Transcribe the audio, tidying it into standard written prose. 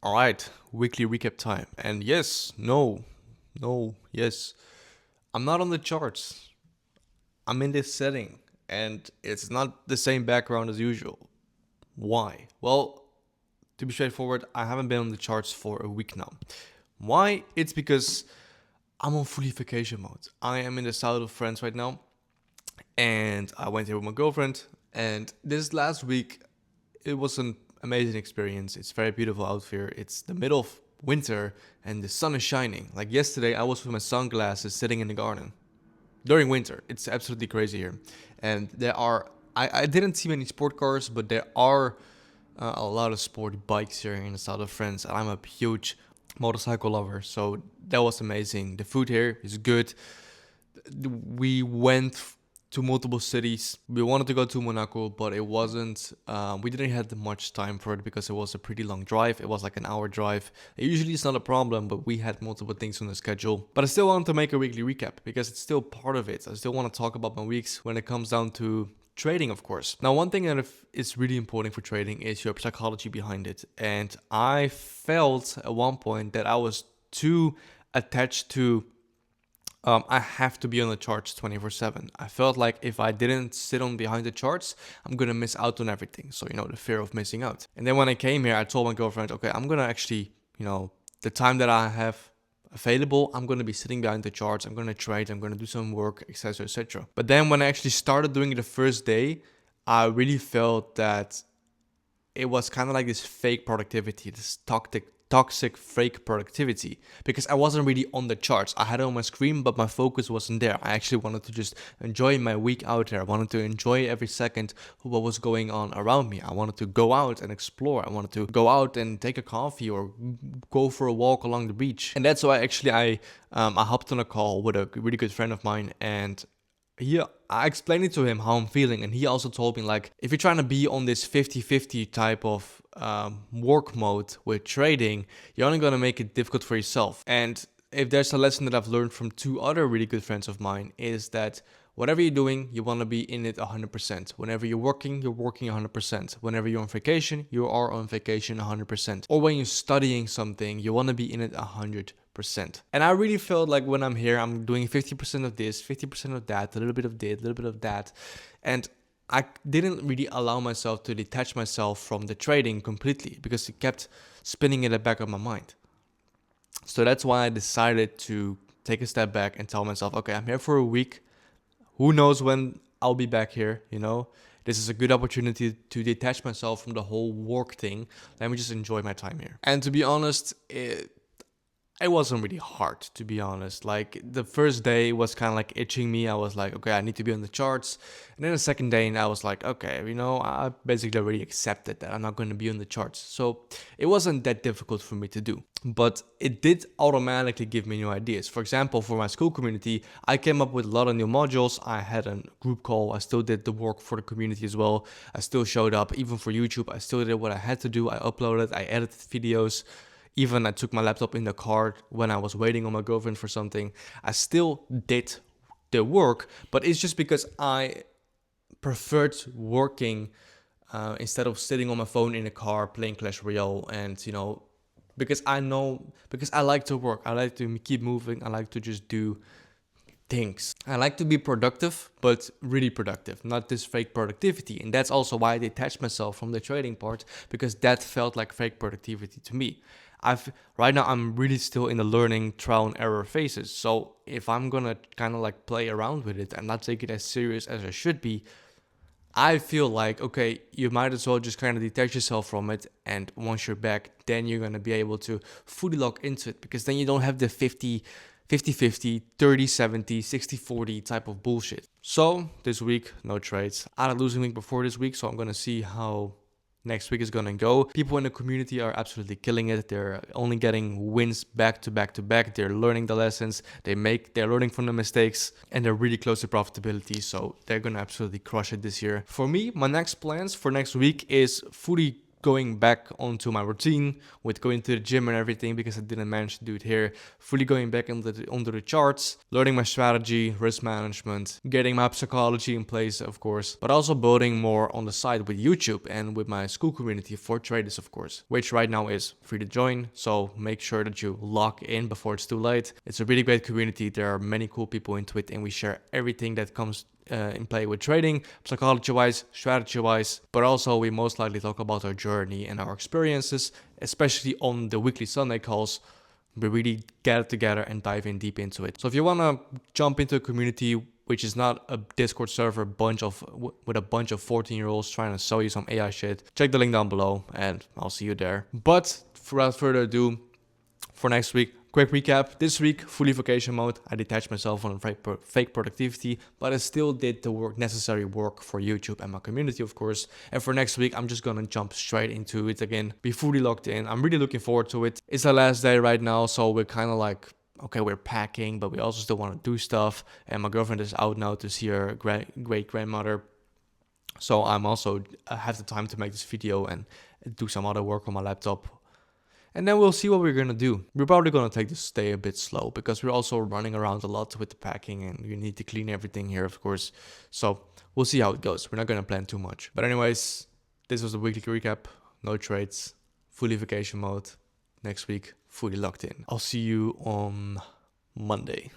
All right, weekly recap time. And yes, no, yes. I'm not on the charts. I'm in this setting, and it's not the same background as usual. Why? Well, to be straightforward, I haven't been on the charts for a week now. Why? It's because I'm on fully vacation mode. I am in the south of France right now, and I went here with my girlfriend. And this last week, it was an amazing experience. It's very beautiful out here. It's the middle of winter and the sun is shining. Like yesterday, I was with my sunglasses sitting in the garden during winter. It's absolutely crazy here. And I didn't see many sport cars, but there are a lot of sport bikes here in the south of France. And I'm a huge motorcycle lover. So that was amazing. The food here is good. We went to multiple cities. We wanted to go to Monaco, but it wasn't. We didn't have much time for it because it was a pretty long drive. It was like an hour drive. Usually it's not a problem, but we had multiple things on the schedule. But I still wanted to make a weekly recap because it's still part of it. I still want to talk about my weeks when it comes down to trading, of course. Now, one thing that is really important for trading is your psychology behind it. And I felt at one point that I was too attached to I have to be on the charts 24/7. I felt like if I didn't sit on behind the charts, I'm gonna miss out on everything. So, the fear of missing out. And then when I came here, I told my girlfriend, okay, I'm gonna actually, the time that I have available, I'm gonna be sitting behind the charts, I'm gonna trade, I'm gonna do some work, etc. etc. But then when I actually started doing it the first day, I really felt that it was kind of like this fake productivity, this toxic fake productivity, because I wasn't really on the charts. I had it on my screen, but my focus wasn't there. I actually wanted to just enjoy my week out there. I wanted to enjoy every second of what was going on around me. I wanted to go out and explore. I wanted to go out and take a coffee or go for a walk along the beach. And that's why I hopped on a call with a really good friend of mine, and I explained it to him how I'm feeling, and he also told me, like, if you're trying to be on this 50-50 type of work mode with trading, you're only going to make it difficult for yourself. And if there's a lesson that I've learned from two other really good friends of mine, is that whatever you're doing, you want to be in it 100%. Whenever you're working 100%. Whenever you're on vacation, you are on vacation 100%. Or when you're studying something, you want to be in it 100%. And I really felt like when I'm here, I'm doing 50% of this, 50% of that, a little bit of this, a little bit of that. And I didn't really allow myself to detach myself from the trading completely because it kept spinning in the back of my mind. So that's why I decided to take a step back and tell myself, okay, I'm here for a week. Who knows when I'll be back here, This is a good opportunity to detach myself from the whole work thing. Let me just enjoy my time here. And to be honest, it wasn't really hard, to be honest. Like, the first day was kind of like itching me. I was like, okay, I need to be on the charts. And then the second day, I was like, okay, I basically already accepted that I'm not going to be on the charts. So it wasn't that difficult for me to do. But it did automatically give me new ideas. For example, for my school community, I came up with a lot of new modules. I had a group call. I still did the work for the community as well. I still showed up. Even for YouTube, I still did what I had to do. I uploaded, I edited videos. Even I took my laptop in the car when I was waiting on my girlfriend for something. I still did the work, but it's just because I preferred working instead of sitting on my phone in the car playing Clash Royale. And, because I like to work. I like to keep moving. I like to just do things. I like to be productive, but really productive, not this fake productivity. And that's also why I detached myself from the trading part, because that felt like fake productivity to me. Right now I'm really still in the learning trial and error phases. So if I'm gonna kind of like play around with it and not take it as serious as I should be, I feel like, okay, you might as well just kind of detach yourself from it. And once you're back, then you're gonna be able to fully lock into it, because then you don't have the 50-50, 30-70, 60-40 type of bullshit. So this week, no trades. I had a losing week before this week, so I'm gonna see how next week is gonna go. People in the community are absolutely killing it. They're only getting wins back to back to back. They're learning the lessons. They're learning from the mistakes, and they're really close to profitability. So they're gonna absolutely crush it this year. For me, my next plans for next week is fully going back onto my routine with going to the gym and everything, because I didn't manage to do it here. Fully going back onto the charts, learning my strategy, risk management, getting my psychology in place, of course, but also building more on the side with YouTube and with my school community for traders, of course, which right now is free to join. So make sure that you log in before it's too late. It's a really great community. There are many cool people into it, and we share everything that comes in play with trading, psychology-wise, strategy-wise, but also we most likely talk about our journey and our experiences, especially on the weekly Sunday calls. We really get together and dive in deep into it. So if you want to jump into a community which is not a Discord server with a bunch of 14-year-olds trying to sell you some AI shit, check the link down below and I'll see you there. But without further ado, for next week, quick recap. This week, fully vacation mode. I detached myself on fake productivity, but I still did the necessary work for YouTube and my community, of course. And for next week, I'm just gonna jump straight into it again, be fully locked in. I'm really looking forward to it. It's the last day right now, so we're kind of like, okay, we're packing, but we also still want to do stuff. And my girlfriend is out now to see her great grandmother. So I'm also have the time to make this video and do some other work on my laptop. And then we'll see what we're gonna do. We're probably gonna take this day a bit slow because we're also running around a lot with the packing and you need to clean everything here, of course. So we'll see how it goes. We're not gonna plan too much. But anyways, this was the weekly recap. No trades, fully vacation mode. Next week, fully locked in. I'll see you on Monday.